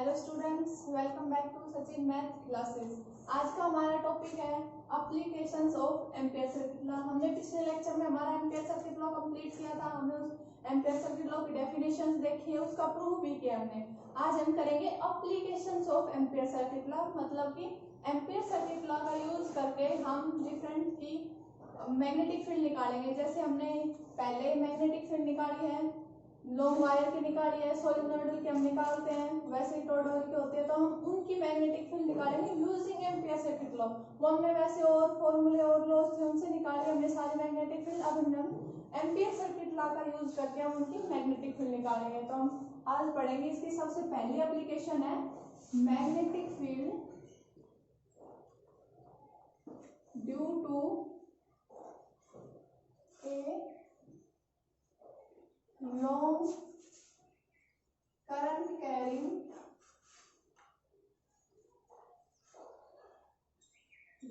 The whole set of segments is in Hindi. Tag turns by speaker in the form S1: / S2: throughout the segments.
S1: Hello students, welcome back to Sachin math classes. आज का हमारा टॉपिक है applications of Ampere circuit law. हमने पिछले लेक्चर में हमारा एम्पियर सर्किट लॉ कंप्लीट किया था। हमने उस एम्पियर सर्किट लॉ की डेफिनेशंस देखी है, उसका प्रूफ भी किया हमने। आज हम करेंगे applications of Ampere circuit law, मतलब कि एम्पियर सर्किट लॉ का यूज करके हम डिफरेंट की मैग्नेटिक फील्ड निकालेंगे। जैसे हमने पहले मैग्नेटिक फील्ड निकाली है, लॉन्ग वायर की निकाली है, सोलेनोइडल की हम निकालते हैं, वैसे ही टॉरॉइडल की होती है, तो हम उनकी मैग्नेटिक फील्ड निकालेंगे यूजिंग एम्पियर सर्किट लॉ। वो हमने वैसे और फॉर्मूले और लॉज थे उनसे निकाले हमने सारी मैग्नेटिक फील्ड। अब हम एम्पियर सर्किट लॉ का यूज करके हम उनकी मैग्नेटिक फील्ड निकालेंगे। तो हम आज पढ़ेंगे, इसकी सबसे पहली एप्लीकेशन है magnetic field due to a long current carrying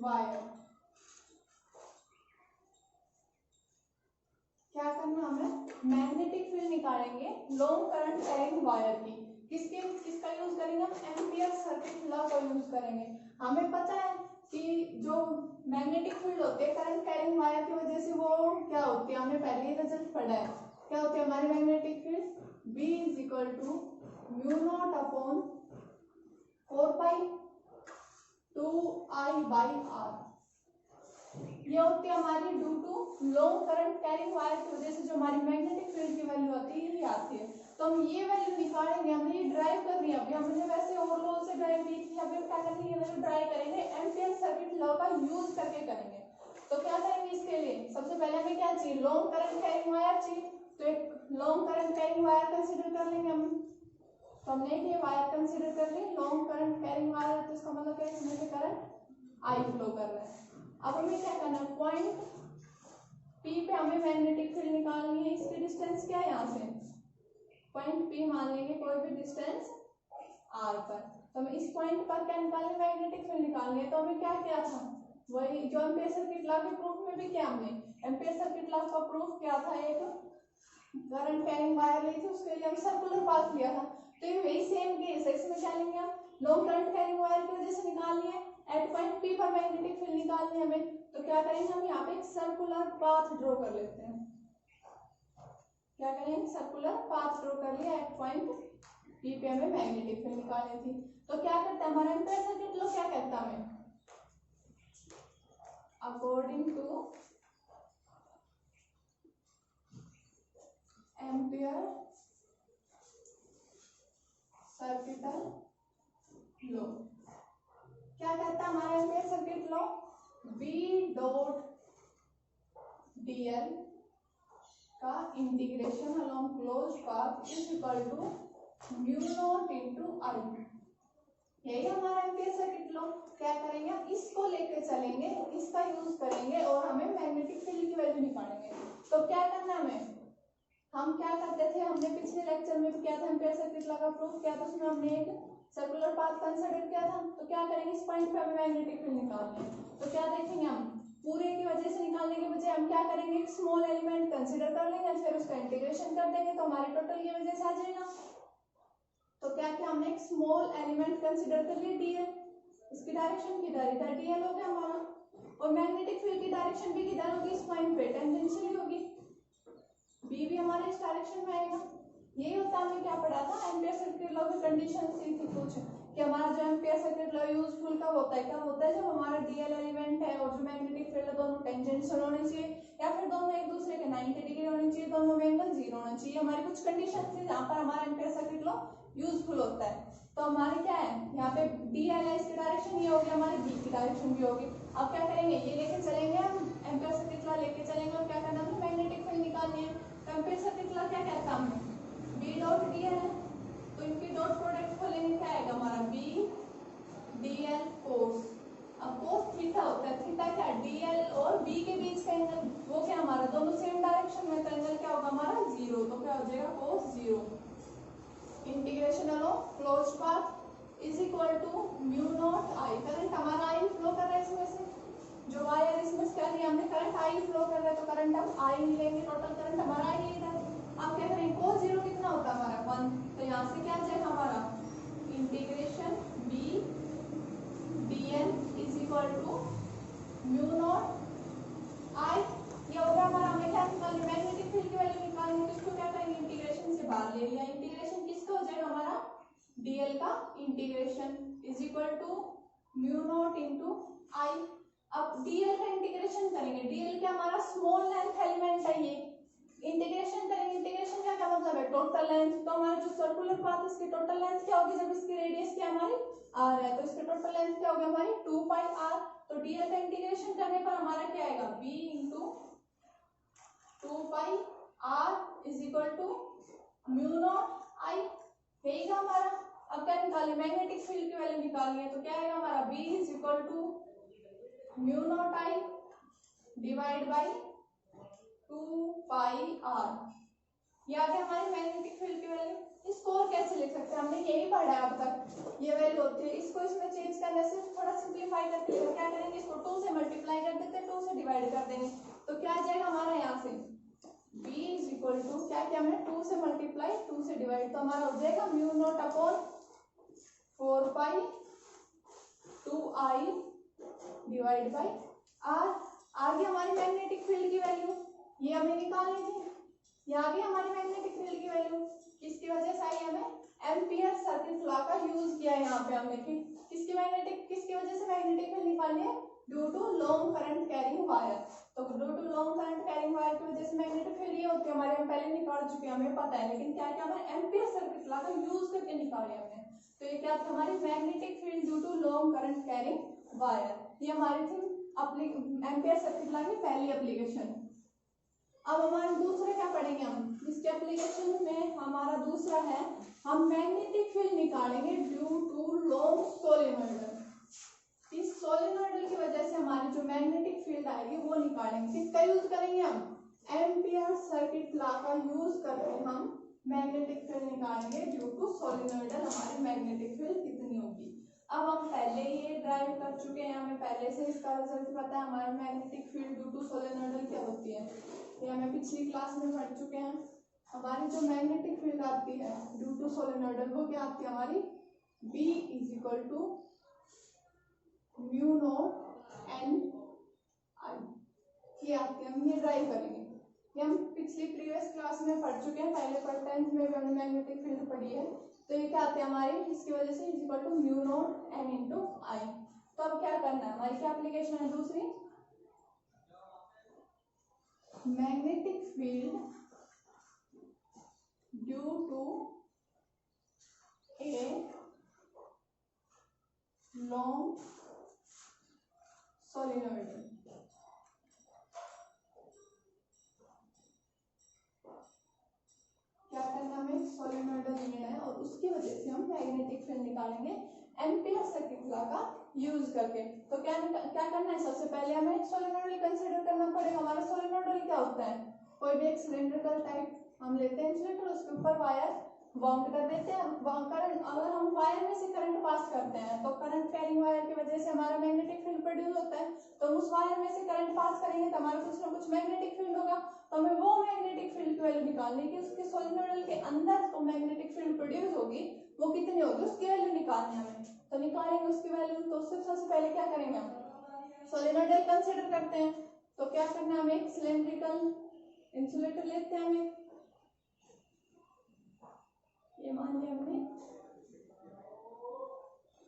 S1: wire। क्या करना हमें? मैग्नेटिक फील्ड निकालेंगे लॉन्ग करंट कैरिंग वायर की। किसका यूज करेंगे? हम एम्पियर सर्किट लॉ का यूज करेंगे। हमें पता है कि जो मैग्नेटिक फील्ड होती है करंट कैरिंग वायर की वजह से वो क्या होती है, हमने पहले ही रिजल्ट पढ़ा है। क्या होती है हमारी magnetic field? B is equal to mu naught upon 4 pi 2I by R। ये होती है हमारी due to long current carrying wire की वजह से जो हमारी मैग्नेटिक फील्ड की वैल्यू आती है, ये आती है। तो हम ये वैल्यू निकालेंगे, हमने ये ड्राइव करनी है। अभी हमने वैसे और लॉ से ड्राइव की थी, अभी हम क्या करेंगे, ये वैल्यू ड्राइव करेंगे एम्पियर सर्किट लॉ का यूज करके करेंगे। तो क्या करेंगे इसके लिए? सबसे पहले हमें क्या चाहिए? लॉन्ग करंट कैरिंग वायर चाहिए। तो एक long current carrying wire consider कर लेंगे हम। तो हमने ये वायर कंसीडर कर ली, लॉन्ग करंट कैरिंग वायर, तो इसका मतलब क्या है, इसमें से करंट I फ्लो कर रहा है। अब हमें क्या करना है? पॉइंट P पे हमें मैग्नेटिक फील्ड निकालनी है। इसकी डिस्टेंस क्या है? यहाँ से पॉइंट P मान लेंगे कोई भी डिस्टेंस R पर। तो हमें इस पॉइंट पर क्या निकालनी? मैग्नेटिक फील्ड निकालनी है। तो हमें क्या किया था? वही जो एम्पियर सर्किट लॉ के प्रूफ में भी किया हमने। एम्पियर सर्किट लॉ का प्रूफ क्या था? एक करंट कैरिंग वायर ली थी, उसके लिए हम सर्कुलर पाथ लिया था। तो ये वही सेम केस है। इसमें क्या लेंगे हम? लॉन्ग करंट कैरिंग वायर की वजह से निकालनी है, एट पॉइंट P पर मैग्नेटिक फील्ड निकालनी है हमें। तो क्या करेंगे हम? यहाँ पे एक सर्कुलर पाथ ड्रॉ कर लेते हैं। क्या करेंगे? सर्कुलर पाथ ड्रॉ कर लिया, एट पॉइंट P पे हमें मैग्नेटिक फील्ड निकालनी थी। तो क्या करता है हमारा एम्पियर सर्किट लॉ? क्या कहता है हमें? According to ampere circuit law क्या कहता है हमारा ampere circuit law? B dot dl का integration along close path is equal to mu naught into I। यही हमारा एम्पियर सर्किट लॉ। क्या करेंगे? इसको लेके चलेंगे, इसका यूज करेंगे और हमें मैग्नेटिक फील्ड की वैल्यू निकालेंगे। तो क्या करना हमें? हम क्या करते थे, हमने पिछले लेक्चर में भी किया था, एम्पियर सर्किट लॉ का प्रूफ किया था, उसमें हमने एक सर्कुलर पाथ कंसीडर किया था। तो क्या करेंगे? इस पॉइंट पे हमें मैग्नेटिक फील्ड निकालनी है। तो क्या देखेंगे हम? पूरे की वजह से निकालने के बजाय हम क्या करेंगे? एक स्मॉल एलिमेंट कंसीडर कर लेंगे, फिर उसका इंटीग्रेशन कर देंगे, तो हमारे टोटल की वजह से आ जाएगा। तो क्या किया हमने? एक स्मॉल एलिमेंट कंसीडर कर लिया dl। इसकी डायरेक्शन किधर? इधर dl हो गया हमारा। और मैग्नेटिक फील्ड की डायरेक्शन भी किधर होगी? इस पॉइंट पे टेंजेंशियली होगी। B भी हमारे इस डायरेक्शन में आएगा। यही होता है, हमने क्या पढ़ा था एम्पियर सर्किट लॉ की कंडीशन सी थी कुछ, कि हमारा जो एम्पियर सर्किट लॉ यूजफुल कब होता है? क्या होता है? जब हमारा डीएल एलिमेंट है और जो मैग्नेटिक फील्ड है दोनों टेंजेंशियल होने चाहिए, या फिर दोनों एक दूसरे के 90 डिग्री होने चाहिए, दोनों में एंगल 0 होना चाहिए। हमारी कुछ कंडीशन थी जहाँ पर हमारा एम्पियर सर्किट लॉ यूजफुल होता है। तो हमारे क्या है, यहाँ पे डीएल है, इसकी डायरेक्शन ये होगी, हमारी बी की डायरेक्शन भी होगी। अब क्या करेंगे? ये लेके चलेंगे हम, एम्पियर सर्किट लॉ लेके चलेंगे और क्या करना है? मैग्नेटिक फील्ड निकालनी है। एम्पियर सर्किट लॉ क्या कहता है हमें? B डॉट dl है, तो इनकी डॉट प्रोडक्ट खोलेंगे, क्या आएगा हमारा? B dl cos। अब cos थीटा होता है, थीटा क्या है? dl और B के बीच का एंगल, वो क्या हमारा? दोनों सेम डायरेक्शन में, तो एंगल क्या होगा हमारा? 0। तो क्या हो जाएगा? cos 0। Integration along closed path is equal to mu naught I। Current हमारा I फ्लो कर रहा है इसमें से, जो वायर इसमें से क्या लिया हमने? करंट I फ्लो कर रहा है, तो करंट हम I लेंगे, टोटल करंट हमारा I इधर। अब क्या करेंगे? cos 0 कितना होता है हमारा? 1। तो यहाँ से क्या आ जाएगा हमारा? इंटीग्रेशन डीएल का integration is equal to mu naught into I. अब डीएल का इंटीग्रेशन करेंगे, डीएल क्या हमारा स्मॉल लेंथ एलिमेंट है, ये इंटीग्रेशन करेंगे। इंटीग्रेशन का क्या मतलब है, टोटल लेंथ। तो हमारा जो सर्कुलर पाथ इसकी टोटल लेंथ क्या होगी, जब इसकी रेडियस क्या हमारी आर है, तो इसकी टोटल लेंथ क्या होगी हमारी 2 पाई आर। तो डीएल का इंटीग्रेशन करने पर हमारा क्या आएगा, B into 2 pi R is equal to mu naught I रहेगा हमारा। अब क्या निकालें, मैग्नेटिक फील्ड की वैल्यू निकालनी है, तो क्या आएगा हमारा B is equal to mu naught I divide by 2 pi R. ये आ गया हमारी मैग्नेटिक फील्ड की वैल्यू। इसको और कैसे लिख सकते हैं, हमने यही पढ़ा है अब तक, ये वैल्यू होती है। इसको इसमें चेंज करने से थोड़ा सिंपलीफाई करके क्या करेंगे, इसको 2 से मल्टीप्लाई कर देते हैं, 2 से डिवाइड कर देंगे, तो क्या आ जाएगा हमारा यहाँ से b इज इक्वल टू क्या किया हमने 2 से मल्टीप्लाई 2 से डिवाइड, तो हमारा हो जाएगा mu naught upon 4 pi 2i divide by r। आगे हमारी मैग्नेटिक फील्ड की वैल्यू ये हमें निकालनी थी, ये आ गई हमारी मैग्नेटिक फील्ड की वैल्यू। किसकी वजह से आई, हमें एम्पियर सर्किट लॉ का यूज किया है यहाँ पे हमने, किसकी वजह से मैग्नेटिक फील्ड निकालनी है, due to long current carrying wire. तो due to long current carrying wire की वजह से मैग्नेटिक फील्ड ये होती है हमारे, हम पहले निकाल चुके हैं, हमें पता है, लेकिन क्या क्या हमें एम्पियर सर्किट लॉ का यूज करके निकाले हमने। तो ये क्या थी हमारी magnetic field due to long current carrying wire, ये हमारी थी एम्पियर सर्किट लॉ की पहली एप्लीकेशन। अब हमारे दूसरे क्या पढ़ेंगे हम, इसके एप्लीकेशन में हमारा दूसरा है, हम मैग्नेटिक फील्ड निकालेंगे ड्यू टू लॉन्ग सोलेनोइडल। इस सोलेनोइडल की वजह से हमारी जो मैग्नेटिक फील्ड आएगी वो निकालेंगे। किसका यूज करेंगे हम, एम्पियर सर्किट लॉ का यूज करके हम मैग्नेटिक फील्ड निकालेंगे ड्यू टू सोलेनोइडल, हमारी मैग्नेटिक फील्ड कितनी होगी। अब हम पहले ये ड्राइव कर चुके हैं, हमें पहले से इसका रिजल्ट पता है, हमारी magnetic field due to solenoidal क्या होती है, ये हमें पिछली क्लास में पढ़ चुके हैं। हमारी जो मैग्नेटिक फील्ड आती है ड्यू टू सोलेनोइडल वो क्या आती है हमारी, B is equal to mu naught N I, ये आती है। हम ये ड्राइव करेंगे, ये हम पिछली प्रीवियस क्लास में पढ़ चुके हैं, पहले पर 10th में भी हमने मैग्नेटिक फील्ड पढ़ी है। तो ये क्या आते हैं हमारी, इसकी वजह से is equal to mu naught N into I. तो अब क्या करना है, हमारी क्या एप्लीकेशन है दूसरी, magnetic field due to a long solenoidal. क्या करना हमें, सोलेनोइडल लेना है और उसकी वजह से हम मैग्नेटिक फील्ड निकालेंगे एम्पियर सर्किट लॉ का यूज करके। तो क्या करना है, सबसे पहले हमें सोलेनोइडल कंसीडर करना पड़ेगा। हमारा सोलेनोइडल क्या होता है, कोई भी एक सिलेंड्रिकल टाइप हम लेते हैं इंसुलेटर, उसके ऊपर वायर बाउंड कर देते हैं। करंट, अगर हम वायर में से करंट पास करते हैं तो करंट कैरिंग वायर की वजह से हमारा मैग्नेटिक फील्ड प्रोड्यूस होता है। तो उस वायर में से करंट पास करेंगे तो हमारा कुछ ना कुछ मैग्नेटिक फील्ड होगा। तो हमें वो मैग्नेटिक फील्ड की वैल्यू निकालनी है कि उसके सोलेनोइडल के अंदर तो मैग्नेटिक फील्ड प्रोड्यूस होगी वो कितनी होगी, उसकी वैल्यू निकालनी है हमें। तो निकालेंगे उसकी वैल्यू, तो उससे सबसे पहले क्या करेंगे, हम सोलेनोइडल कंसीडर करते हैं। तो क्या करना है, हमें एक सिलेंड्रिकल इंसुलेटर लेते हैं, हमें ये मान लिया हमने,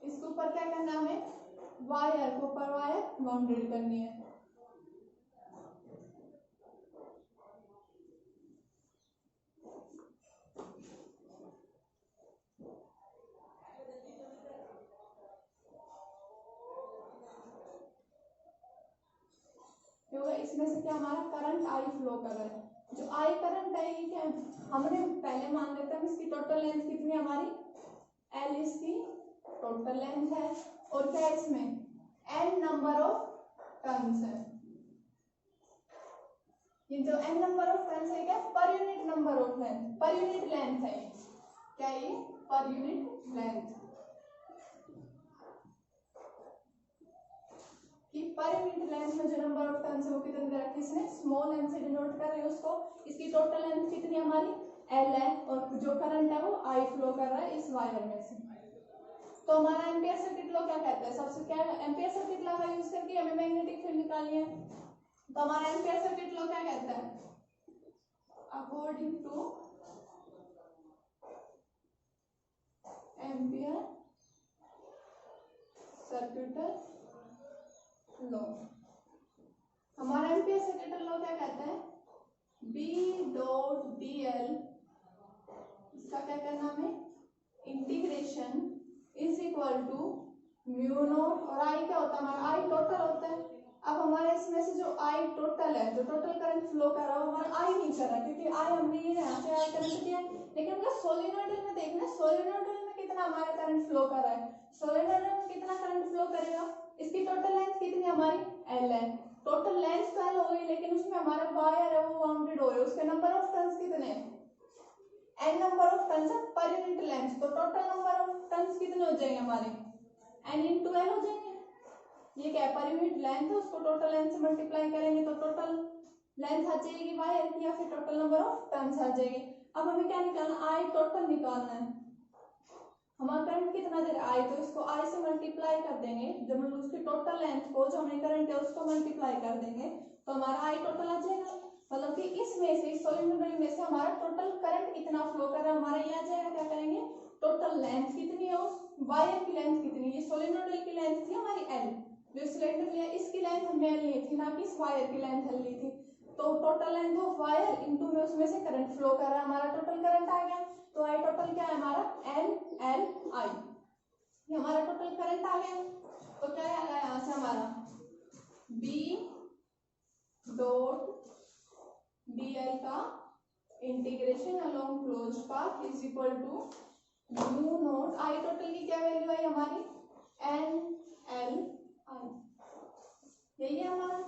S1: इसके ऊपर क्या करना है, हमें वायर को ऊपर वायर बाउंडेड करनी है। इसमें से क्या हमारा करंट आई फ्लो कर रहा है, जो आई करंट है ये क्या हमने पहले मान लेते हैं, इसकी टोटल लेंथ कितनी है हमारी, एल इसकी टोटल लेंथ है, और क्या इसमें एन नंबर ऑफ टर्न्स है। ये जो एन नंबर ऑफ टर्न्स है क्या per unit number of length, per unit length है, क्या ये पर यूनिट लेंथ कि पर यूनिट लेंथ में जो नंबर ऑफ टर्न्स है वो कितने दे रखे इसने स्मॉल एम से डिनोट कर रहे हैं उसको। इसकी टोटल लेंथ कितनी हमारी एल है, और जो करंट है वो आई फ्लो कर रहा है इस वायर में से। तो हमारा एम्पियर सर्किट लॉ क्या कहता है, सबसे क्या एम्पियर सर्किट लॉ का यूज करके हमें मैग्नेटिक फील्ड निकालनी है। तो हमारा एम्पियर सर्किट लॉ क्या कहता है, अकॉर्डिंग टू एम्पियर कैपिटल लो। हमारा एम्पियर सर्किट लॉ क्या कहता है, B डॉट dl, इसका क्या करना हमें, integration is equal to mu naught, और I क्या होता है हमारा, I टोटल होता है। अब हमारे इसमें से जो I टोटल है, जो टोटल करंट फ्लो कर रहा है हमारा I नहीं कर रहा, क्योंकि I हमने ये यहाँ से I करंट दिया है, लेकिन मतलब सोलेनोइडल में देखना, सोलेनोइडल में कितना हमारा करंट फ्लो कर रहा है, सोलेनोइडल में कितना करंट फ्लो करेगा, इसकी टोटल लेंथ कितनी हमारी L है, टोटल लेंथ तो L हो गई, लेकिन उसमें हमारा वायर है वो बाउंडेड हो रहा है, उसके नंबर ऑफ टर्न्स कितने हैं, n number of turns per unit length, तो टोटल नंबर ऑफ टर्न्स कितने हो जाएंगे हमारे, n into L हो जाएंगे। ये क्या है, पर यूनिट लेंथ है, उसको टोटल लेंथ से मल्टीप्लाई करेंगे तो टोटल लेंथ आ जाएगी वायर की, या फिर टोटल नंबर ऑफ टर्न्स आ जाएगी। अब हमें क्या निकालना, I टोटल निकालना है, हमारा करंट कितना दे रहा है I, तो इसको I से मल्टीप्लाई कर देंगे, जब हम उसकी टोटल लेंथ को जो हमें करंट है उसको मल्टीप्लाई कर देंगे तो हमारा I टोटल आ जाएगा, मतलब कि इसमें से, इस सोलेनोइडल में से हमारा टोटल करंट कितना फ्लो कर रहा है हमारा ये आ जाएगा। क्या करेंगे, टोटल लेंथ कितनी है, उस वायर की लेंथ कितनी है, ये सोलेनोइडल की लेंथ थी हमारी L, जो सिलेंडर लिया इसकी लेंथ हमने L ली थी, ना कि इस वायर की लेंथ L ली थी, तो total length of wire into में उसमें से करंट फ्लो कर रहा है, हमारा टोटल करंट आ गया, तो I टोटल क्या है हमारा NLI, ये हमारा टोटल करंट आ गया। तो क्या आएगा यहाँ से हमारा B डॉट dl का integration along closed path is equal to mu naught, I total की क्या वैल्यू आई हमारी NLI, यही है हमारा।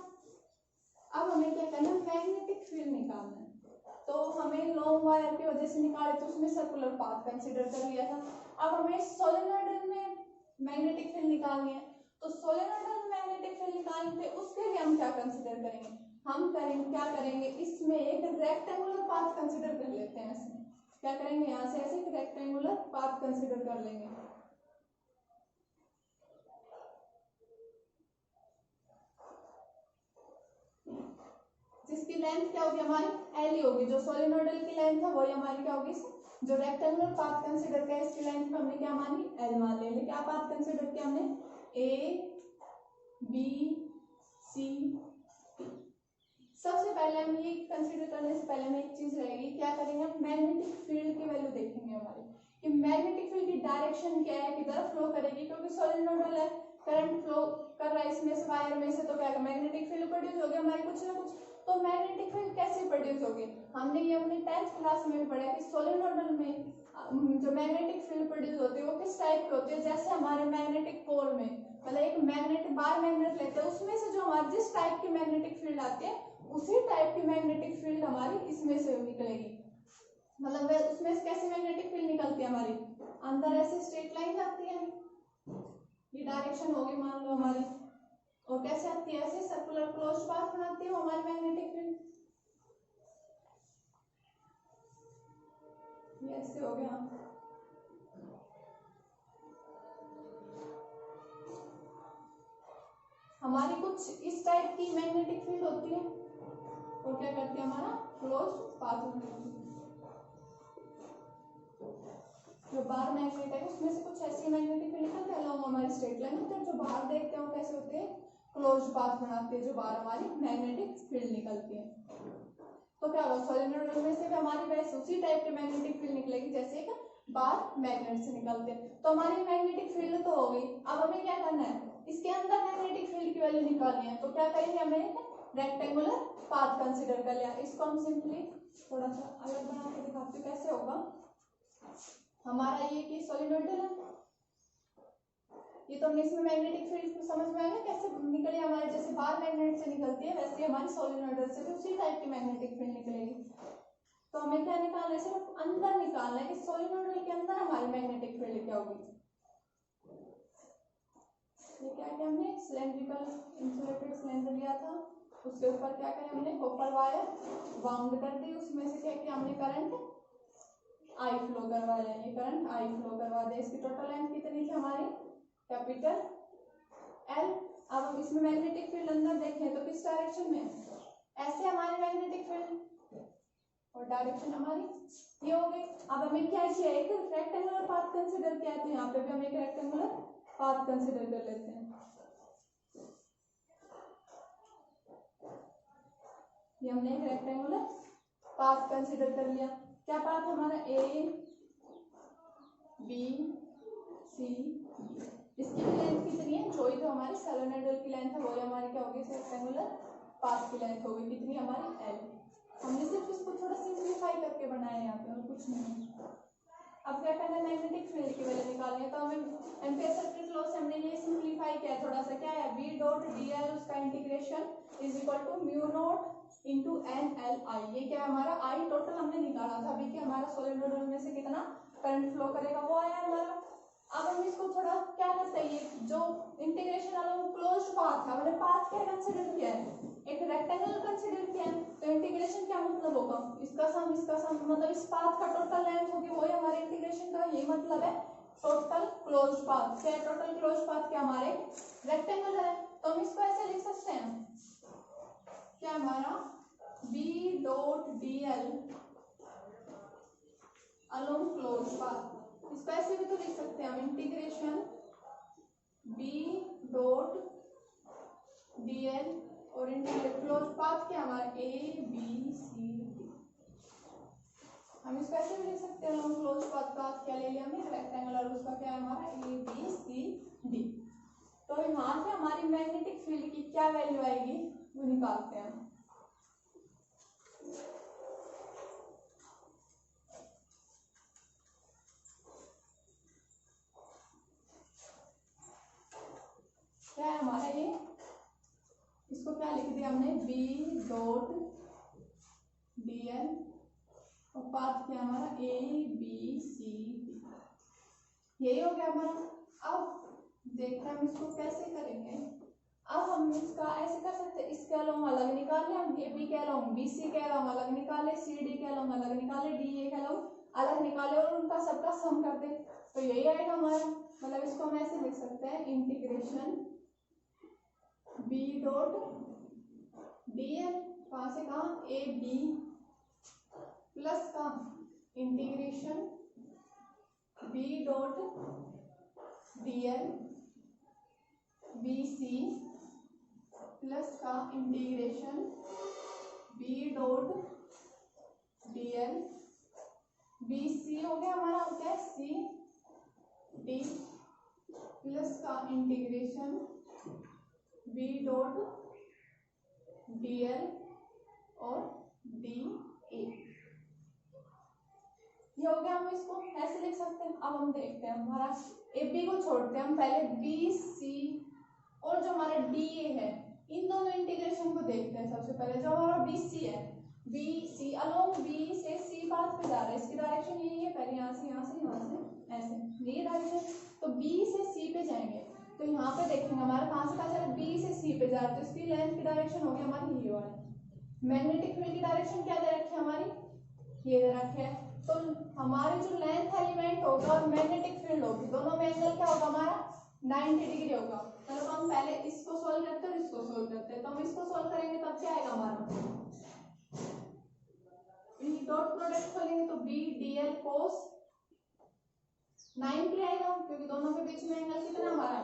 S1: अब हमें क्या करना है, मैग्नेटिक फील्ड निकालना है, तो हमें लॉन्ग वायर की वजह से निकाले तो उसमें सर्कुलर पाथ कंसीडर कर लिया था। अब हमें सोलेनोइडल में मैग्नेटिक फील्ड निकालनी है, तो सोलेनोइडल में मैग्नेटिक फील्ड निकालने के उसके लिए हम क्या कंसीडर करेंगे, हम करेंगे क्या करेंगे, इसमें एक रेक्टेंगुलर पाथ कंसीडर कर लेते हैं, ऐसे क्या करेंगे, यहाँ से ऐसे एक रेक्टेंगुलर पाथ कंसीडर कर लेंगे, जिसकी लेंथ क्या होगी हमारी L ही होगी, जो सोलेनोइडल की लेंथ है वही हमारी क्या होगी, जो रेक्टेंगुलर पाथ कंसीडर किया इसकी लेंथ पे हमने क्या मानी L मान ले, क्या पाथ कंसीडर किया हमने A B C T। सबसे पहले हम ये कंसीडर करने से पहले हमें एक चीज रहेगी, क्या करेंगे हम मैग्नेटिक फील्ड की वैल्यू देखेंगे हमारी, कि मैग्नेटिक फील्ड की डायरेक्शन क्या है, किधर फ्लो करेगी, क्योंकि सोलेनोइडल है, करंट फ्लो कर रहा है इसमें से वायर में से, तो क्या मैग्नेटिक फील्ड प्रोड्यूस होगी हमारी कुछ ना कुछ। तो मैग्नेटिक फील्ड कैसे प्रोड्यूस होगी, हमने ये अपने 10th क्लास में पढ़ा कि सोलेनोइडल में जो मैग्नेटिक फील्ड प्रोड्यूस होती है वो किस टाइप की होती है, जैसे हमारे मैग्नेटिक पोल में, मतलब एक मैग्नेट बार मैग्नेट लेते हैं, उसमें से जो हमारी जिस टाइप की मैग्नेटिक फील्ड आती है उसी टाइप की मैग्नेटिक फील्ड हमारी इसमें से निकलेगी, मतलब उसमें से कैसी मैग्नेटिक फील्ड निकलती है हमारी, अंदर ऐसे स्ट्रेट लाइन जाती है, ये डायरेक्शन होगी मान लो हमारी, और कैसे आती है, ऐसे सर्कुलर क्लोज्ड पाथ बनाती है हमारी मैग्नेटिक फील्ड, ये ऐसे हो गया। हमारी कुछ इस टाइप की मैग्नेटिक फील्ड होती है और क्या करती है हमारा क्लोज्ड पाथ बनाती है, जो बाहर मैग्नेट है उसमें से कुछ ऐसी मैग्नेटिक फील्ड निकलती है अलॉन्ग हमारी स्ट्रेट लाइन होती है, जो बाहर देखते हैं वो कैसे होते हैं क्लोज्ड पाथ बनाते हैं, जो बाहर हमारी मैग्नेटिक फील्ड निकलती है। तो क्या होगा, सोलेनोइडल में से भी हमारी वैसे उसी टाइप की मैग्नेटिक फील्ड निकलेगी जैसे एक बाहर मैग्नेट से निकलते हैं, तो हमारी मैग्नेटिक फील्ड तो हो गई। अब हमें क्या करना है, इसके अंदर मैग्नेटिक फील्ड की वैल्यू निकालनी है, तो क्या करेंगे, हमें रेक्टेंगुलर पाथ कंसीडर कर लिया, इसको हम सिंपली थोड़ा सा अलग बना के दिखाते हैं कैसे होगा। हमारा ये कि सोलेनोइडल है, ये तो हमने इसमें मैग्नेटिक फील्ड समझ में आया कैसे निकले हमारे, जैसे बाहर मैग्नेट से निकलती है वैसे हमारी सोलेनोइडल से भी उसी टाइप की मैग्नेटिक फील्ड निकलेगी। तो हमें क्या निकालना है, सिर्फ अंदर निकालना है कि सोलेनोइडल के अंदर हमारी मैग्नेटिक फील्ड क्या होगी। ये क्या किया हमने, सिलेंड्रिकल इंसुलेटेड सिलेंडर लिया था, उसके ऊपर क्या करें हमने कॉपर वायर बाउंड कर दी, उसमें से क्या किया हमने करंट I फ्लो करवा लिया, ये करंट I फ्लो करवा दिया, इसकी टोटल लेंथ कितनी थी हमारी कैपिटल L। अब हम इसमें मैग्नेटिक फील्ड अंदर देखें तो किस डायरेक्शन में, ऐसे हमारी मैग्नेटिक फील्ड और डायरेक्शन हमारी ये हो गई। अब हमें क्या किया, एक रेक्टेंगुलर पाथ कंसीडर किया, तो यहाँ पे भी हम एक रेक्टेंगुलर पाथ कंसिडर कर लेते हैं। ये हमने एक रेक्टेंगुलर पाथ कंसिडर कर लिया। क्या पाथ हमारा ए बी सी डी। इसकी भी लेंथ कितनी है, जो ही तो हमारी सोलेनोइडल की लेंथ है वही हमारी क्या होगी, रेक्टेंगुलर पाथ की लेंथ होगी कितनी हमारी एल। हमने सिर्फ इसको थोड़ा सिंप्लीफाई करके बनाया यहाँ पे और कुछ नहीं। अब क्या करना है, मैग्नेटिक फील्ड की वैल्यू निकालनी है। तो हमें एम्पीयर सर्किट लॉ से हमने ये सिंप्लीफाई किया थोड़ा सा। क्या है, v डॉट dl उसका integration is equal to mu naught into N L I. ये क्या है हमारा आई टोटल हमने निकाला था अभी कि हमारा सोलेनोइड में से कितना करंट फ्लो करेगा वो आया हमारा। अब हम इसको थोड़ा क्या करते हैं, ये जो इंटीग्रेशन अलोंग क्लोज्ड पाथ है हमने पाथ क्या कंसीडर किया है, एक रेक्टेंगल कंसीडर किया है। तो इंटीग्रेशन क्या मतलब होगा, इसका सम मतलब इस पाथ का टोटल लेंथ होगी वही हमारे इंटीग्रेशन का ये मतलब है टोटल क्लोज्ड पाथ। क्या टोटल क्लोज्ड पाथ क्या हमारे रेक्टेंगल है। तो हम इसको ऐसे लिख सकते हैं, क्या हमारा b dot dl along closed path. इसको ऐसे भी तो लिख सकते हैं हम, इंटीग्रेशन b डॉट dl और इंटीग्रेट क्लोज्ड पाथ क्या हमारा a b c d। हम इसको ऐसे भी लिख सकते हैं, अलोंग क्लोज्ड पाथ क्या ले लिया हमने रेक्टेंगल और उसका क्या है हमारा a b c d। तो यहाँ से हमारी मैग्नेटिक फील्ड की क्या वैल्यू आएगी वो निकालते हैं। क्या है हमारा ये, इसको क्या लिख दिया हमने b डॉट dl और पाथ क्या हमारा a b c d। यही हो गया हमारा। अब देखते हैं हम इसको कैसे करेंगे। अब हम इसका ऐसे कर सकते हैं, इसके अलोंग अलग निकाल ले हम, ए बी के अलोंग बी सी के अलोंग अलग निकाले, सी डी के अलोंग अलग निकाले, डी ए के अलोंग अलग निकाले और उनका सबका सम कर दे तो यही आएगा हमारा। मतलब इसको हम ऐसे लिख सकते हैं, इंटीग्रेशन b डॉट dl कहाँ से कहाँ ए बी प्लस का integration b dot dl B C plus का integration b dot dl B C हो गया हमारा, क्या है सी डी प्लस का इंटीग्रेशन b डॉट dl और डी ए। ये हो गया, हम इसको ऐसे लिख सकते हैं। अब हम देखते हैं हमारा ए बी को छोड़ते हैं हम, पहले बी सी और जो हमारा डी ए है इन दोनों इंटीग्रेशन को देखते हैं। सबसे पहले जो हमारा बी सी है, बी सी अलोंग बी से सी पाथ पे जा रहा है, इसकी डायरेक्शन यही है, पहले यहाँ से यहाँ से यहाँ से ऐसे ये डायरेक्शन। तो बी से सी पे जाएंगे तो यहाँ पे देखेंगे हमारा कहाँ से कहाँ चला, बी से सी पे जा रहा है तो इसकी लेंथ की डायरेक्शन होगी हमारी ये वाली। मैग्नेटिक फील्ड की डायरेक्शन क्या दे रखी है हमारी, ये दे रखे है। तो हमारी जो लेंथ एलिमेंट होगा और मैग्नेटिक फील्ड होगी दोनों में एंगल क्या होगा हमारा 90 डिग्री होगा। चलो हम पहले इसको सोल्व करते हैं और इसको सोल्व करते हैं। तो हम इसको सोल्व करेंगे तब क्या आएगा हमारा, डॉट प्रोडक्ट खोलेंगे तो बी डी एल कोस 90 आएगा क्योंकि दोनों के बीच में एंगल कितना हमारा,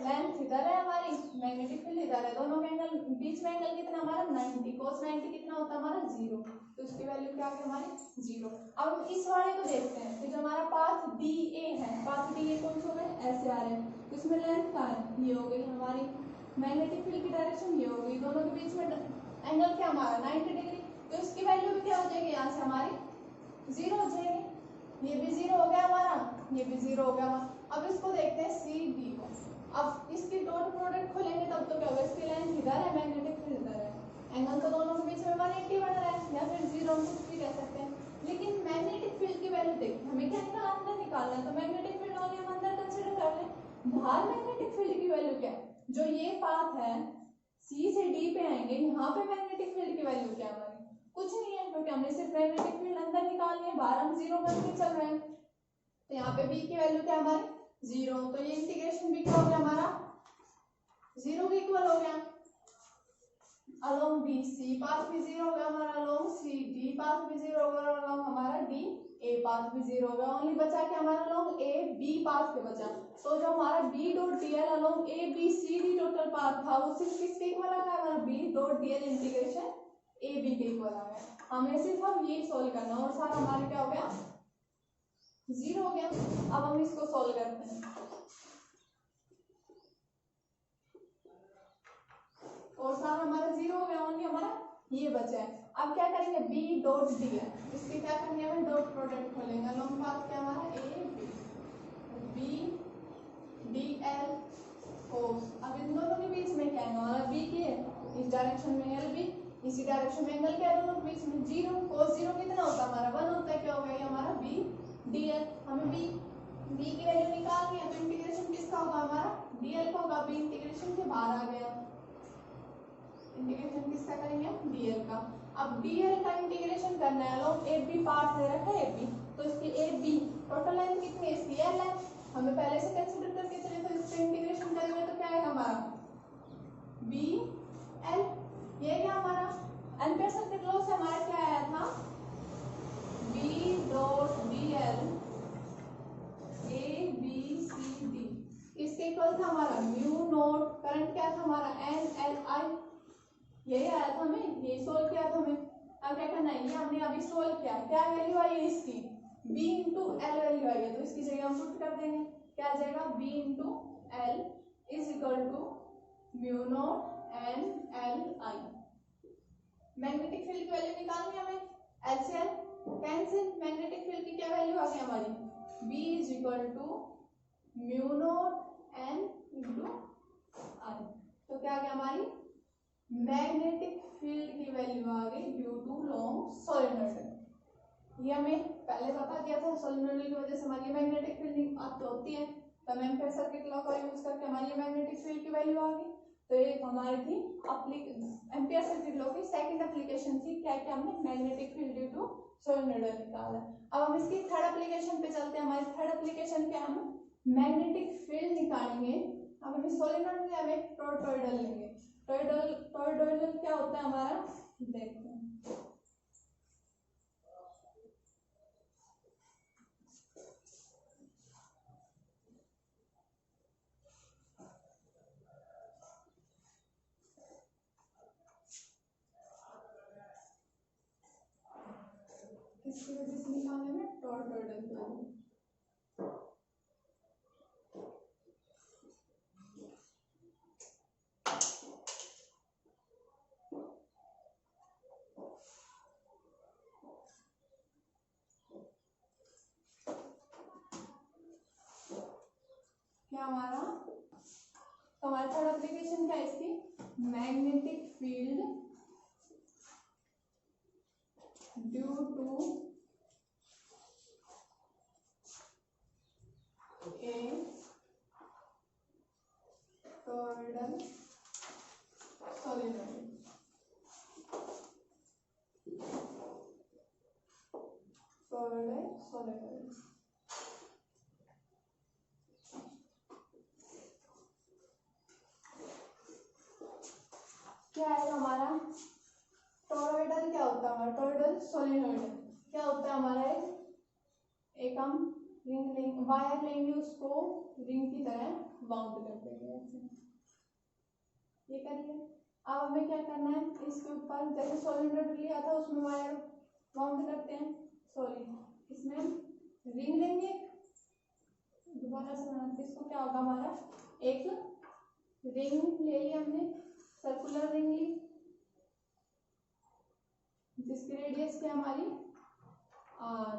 S1: लेंथ इधर है हमारी, मैग्नेटिक फील्ड इधर है, दोनों के एंगल बीच में एंगल कितना हमारा 90, कोस 90 कितना होता है हमारा 0। तो इसकी वैल्यू क्या है हमारी 0। अब हम इस वाले को देखते हैं, तो जो हमारा पाथ डी ए है, पाथ डी ए कौन सा है, ऐसे आ रहे हैं तो इसमें लेंथ क्या है, ये हो गई हमारी मैग्नेटिक फील्ड की डायरेक्शन, ये हो गई, दोनों के बीच में एंगल क्या हमारा 90 डिग्री। तो इसकी वैल्यू भी क्या हो जाएगी, यहाँ से हमारी 0 हो जाएगी। ये भी 0 हो गया हमारा, ये भी 0 हो गया हमारा। अब इसको देखते हैं सी डी को। अब इसकी डॉट प्रोडक्ट खोलेंगे तब तो क्या होगा, इसकी लेंथ इधर है, मैग्नेटिक फील्ड इधर है, एंगल तो दोनों के बीच में 180 बन रहा है या फिर 0 हम कुछ भी कह सकते हैं। लेकिन मैग्नेटिक फील्ड की वैल्यू देखिए, हमें क्या निकालना, अंदर निकालना है। तो मैग्नेटिक फील्ड वाले हम अंदर कंसीडर कर लें। बाहर मैग्नेटिक फील्ड की वैल्यू क्या है, जो ये पाथ है सी से डी पे आएंगे, यहाँ पे मैग्नेटिक फील्ड की वैल्यू क्या है हमारी, कुछ नहीं है क्योंकि हमने सिर्फ मैग्नेटिक फील्ड अंदर निकालनी है, बाहर हम 0 करके चल रहे हैं। तो यहाँ पे बी की वैल्यू क्या है हमारी 0। तो ये इंटीग्रेशन भी क्या हो गया हमारा 0 के इक्वल हो गया। अलोंग बी, सी पाथ भी जीरो हो गया हमारा, अलोंग सी डी पाथ भी जीरो हो गया, और अलोंग हमारा डी ए पाथ भी जीरो हो गया। ओनली बचा के हमारा अलोंग ए बी पाथ पे बचा। तो जो हमारा B dot D L along A B C D total path था वो सिर्फ किसके इक्वल आ गया, हमारा B dot D L integration A B के इक्वल आ गया। हमें सिर्फ अब ये सोल्व करना और सारा हमारे क्या हो गया, जीरो हो गया। अब हम इसको सोल्व करते हैं और सारा हमारा जीरो हो गया, ओनली हमारा ये बचा है। अब क्या करेंगे, बी डॉट डी एल, इसके क्या करेंगे, हमें डॉट प्रोडक्ट खोलेंगे। अलोंग पाथ क्या हमारा A B D L cos. अब इन दोनों के बीच में क्या है, हमारा बी के इस डायरेक्शन में एल बी, इसी डायरेक्शन में एंगल क्या है दोनों के बीच में, जीरो। कोस जीरो कितना होता है हमारा, 1 होता है। क्या हो गया ये हमारा बी डी एल। हमें बी की वैल्यू निकालनी है, तो इंटीग्रेशन किसका होगा, हमारा डी एल का होगा। बी इंटीग्रेशन के बाहर आ गया, इंटीग्रेशन किसका करेंगे, डीएल का। अब डीएल का इंटीग्रेशन करना है, अलोंग ए बी पार्ट दे रखा है ए बी, तो इसकी ए बी टोटल लेंथ कितनी है, इसकी एल है, हमें पहले से कंसीडर करके चले। तो इसका इंटीग्रेशन करेंगे तो क्या आएगा हमारा बी एल। ये क्या हमारा एम्पियर सर्किट लॉ से हमारा क्या आया था, B dot D L A B C D किसके इक्वल था, हमारा म्यू नोट करंट क्या था हमारा एन एल आई। यही आया था हमें, यही सोल्व किया था हमें। अब क्या करना है, ये हमने अभी सोल्व किया, क्या वैल्यू आई है इसकी, b इंटू एल वैल्यू आई है, तो इसकी जगह हम पुट कर देंगे। क्या आ जाएगा, b into L is equal to mu naught N L I. Magnetic field की वैल्यू निकालनी है हमें, एल से एल कैंसिल, मैग्नेटिक फील्ड की क्या वैल्यू आ गई हमारी, b is equal to mu naught N into I. तो क्या आ गया हमारी मैग्नेटिक फील्ड की वैल्यू आ गई ड्यू टू लॉन्ग सोलेनोइड। ये हमें पहले बता दिया था, सोलेनोइड की वजह से हमारी मैग्नेटिक फील्ड प्राप्त होती है। तो हम एम्पियर सर्किट लॉ का यूज करके हमारी मैग्नेटिक फील्ड की वैल्यू आ गई। तो ये हमारी थी एम्पियर सर्किट लॉ की सेकंड एप्लीकेशन थी, क्या क्या हमने magnetic field due to solenoid निकाला। अब हम इसकी थर्ड एप्लीकेशन पे चलते हैं। हमारी थर्ड एप्लीकेशन क्या, हम मैग्नेटिक फील्ड निकालेंगे। अब हमें सोलेनोइड में हमें टॉरॉयडल लेंगे। टॉरॉयडल क्या होता है हमारा, देखते हैं। किसकी वजह से निकालने में, टॉरॉयडल की वजह। क्या हमारा, तो हमारा थर्ड एप्लीकेशन क्या है इसकी, magnetic field due to a toroidal solenoid. Toroidal solenoid क्या है हमारा, टॉरॉयडल क्या होता है हमारा, टॉरॉयडल सोलेनोइड क्या होता है हमारा, एक हम रिंग वायर लेंगे, उसको रिंग की तरह बाउंड कर देंगे ऐसे, ये करिए। अब हमें क्या करना है, इसके ऊपर जैसे सोलेनोइड लिया था उसमें वायर बाउंड करते हैं, सॉरी इसमें रिंग लेंगे, दोबारा से बनाते, इसको क्या होगा हमारा, एक रिंग ले ली हमने, सर्कुलर रिंग ली, जिसकी रेडियस क्या हमारी आर।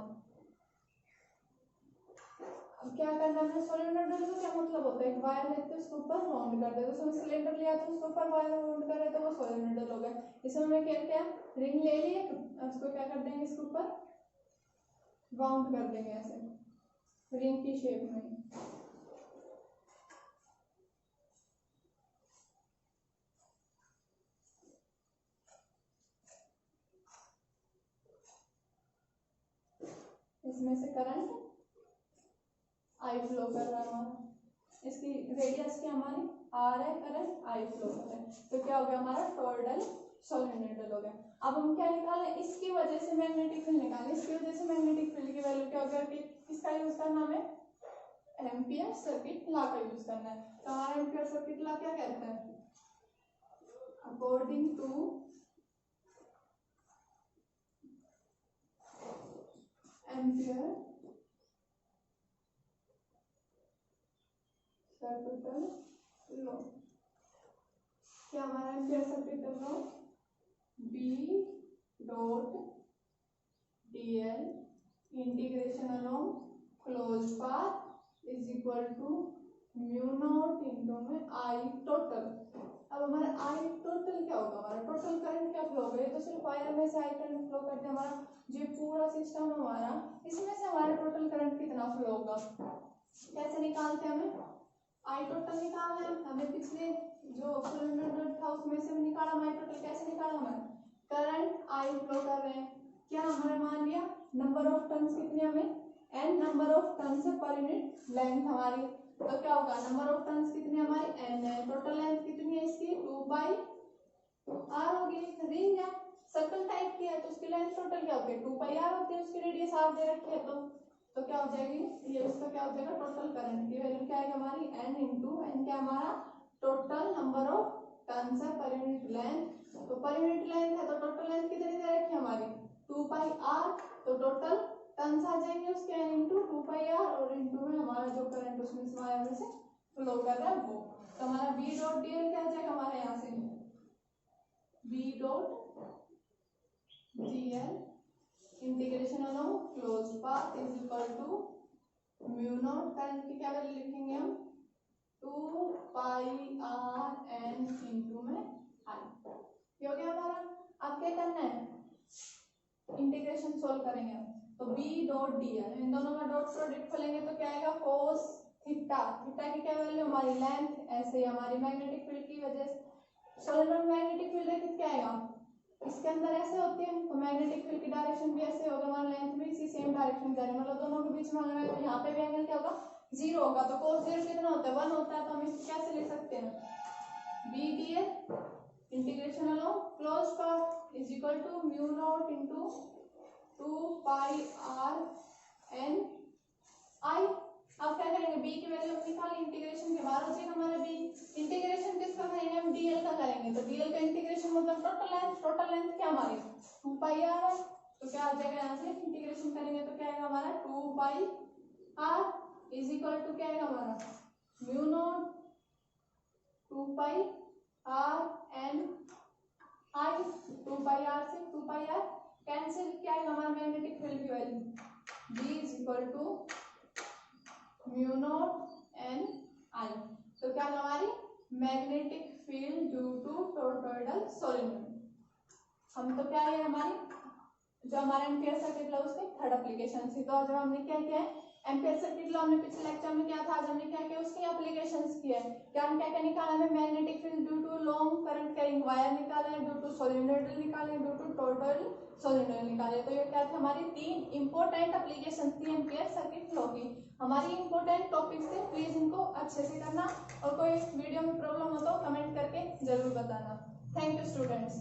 S1: अब क्या करना है, सोलेनोइड का क्या मतलब होता है, एक वायर लेते हैं उसके ऊपर बाउंड कर देते, उसमें सिलेंडर लिया तो उसके ऊपर वायर बाउंड कर रहे तो वो सोलेनोइड हो गया। इसमें हमें क्या क्या रिंग ले ली, उसको क्या कर देंगे, इसके ऊपर बाउंड कर देंगे ऐसे रिंग की शेप में। इसमें से करंट आई फ्लो कर रहा है हमारा, इसकी रेडियस क्या हमारी आर है, करंट आई फ्लो कर रहा है, तो क्या हो गया हमारा टॉरॉयडल सोलेनोइडल हो गया। अब हम क्या निकालें, इसकी वजह से मैग्नेटिक फील्ड निकालें। इसकी वजह से मैग्नेटिक फील्ड की वैल्यू क्या हो गया कि किसका यूज करना हमें, एम्पियर सर्किट लॉ का यूज करना है। तो हमारा एम्पियर सर्किट लॉ क्या कहता है, according to ampere circuit law, क्या हमारा ampere circuit law, B dot DL integration along close path is equal to mu naught into में आई टोटल। अब हमारा आई टोटल क्या होगा, हमारा टोटल करंट क्या फ्लो होगा, ये तो सिर्फ वायर में से आई करंट फ्लो करते हैं। हमारा जो पूरा सिस्टम हमारा, इसमें से हमारा टोटल करंट कितना फ्लो होगा, कैसे निकालते हैं, हमें आई टोटल निकालना है। हमें पिछले जो सोलेनोइड था उसमें से भी निकाला, आई टोटल कैसे निकाला, हमें करंट आई फ्लो कर रहे हैं, क्या हमने मान लिया नंबर ऑफ टर्न्स कितने, हमें n number of turns per unit length हमारी, तो क्या होगा नंबर ऑफ टर्न्स कितनी हमारी n है, टोटल लेंथ कितनी है इसकी 2πr होगी। रिंग है सर्कल टाइप की है तो उसकी लेंथ टोटल क्या होगी 2πr होती है, उसकी रेडियस r दे रखी है तो क्या हो जाएगी, ये उसका क्या हो जाएगा, टोटल करंट की वैल्यू क्या है हमारी n इंटू n, क्या हमारा टोटल नंबर ऑफ टर्न्स है पर यूनिट लेंथ, तो पर यूनिट लेंथ है तो टोटल लेंथ कितनी दे रखी है हमारी 2πr, तो टोटल टर्न्स आ जाएंगे उसके n इंटू 2πr और इंटू में हमारा जो करंट उसमें से वायर में से फ्लो कर रहा है वो, तो हमारा b डॉट dl क्या आ जाएगा हमारे यहाँ से, b dot dl integration along close path is equal to mu naught, current की क्या वैल्यू लिखेंगे हम 2πr n इंटू में i, ये हो गया हमारा। अब क्या करना है, इंटीग्रेशन सोल्व करेंगे हम, तो b डॉट dl इन दोनों का डॉट प्रोडक्ट खोलेंगे तो क्या आएगा cos थीटा, थीटा की क्या वैल्यू हमारी लेंथ, ऐसे ही हमारी मैग्नेटिक फील्ड की वजह से सोलेनोइड मैग्नेटिक फील्ड देखिए क्या आएगा, इसके अंदर ऐसे होती है तो मैग्नेटिक फील्ड की डायरेक्शन भी ऐसे होगा, हमारा लेंथ भी इसी सेम डायरेक्शन जा रही है, मतलब दोनों के बीच में अगर तो यहाँ पे भी एंगल क्या होगा 0 होगा, तो cos 0 कितना होता है 1 होता है, तो हम इसको कैसे लिख सकते हैं b dl integration along close path is equal to mu naught into 2πr n i। अब क्या करेंगे b की वैल्यू निकाल, इंटीग्रेशन के बाहर हो जाएगा हमारा b, इंटीग्रेशन किसका करेंगे हम dl का करेंगे, तो dl का इंटीग्रेशन मतलब टोटल लेंथ क्या हमारी 2πr है, तो क्या आ जाएगा यहाँ से इंटीग्रेशन करेंगे तो क्या आएगा हमारा 2πr इज इक्वल टू क्या आएगा हमारा mu naught 2πr n i, 2πr से 2πr कैंसिल, क्या है हमारा मैग्नेटिक फील्ड की value b is equal to mu naught n i, तो क्या हमारी magnetic field due to toroidal solenoid. हम तो क्या है हमारी जो हमारा एम्पियर सर्किट लॉ उसकी थर्ड एप्लीकेशन थी, तो आज हमने क्या किया है एम्पियर सर्किट लॉ, हमने पिछले लेक्चर में क्या था, आज हमने क्या किया उसकी एप्लीकेशंस की है, क्या हम क्या निकाला है magnetic field due to long current carrying wire निकाला है, ड्यू टू सोलेनोइडल निकाले, ड्यू टू टोरटोइडल सोलेनोइड निकाले, तो ये क्या थी हमारी 3 इंपॉर्टेंट एप्लीकेशन थी एम्पियर सर्किट लॉ की, हमारी इंपॉर्टेंट टॉपिक्स थे, प्लीज इनको अच्छे से करना और कोई वीडियो में प्रॉब्लम हो तो कमेंट करके जरूर बताना। Thank you students.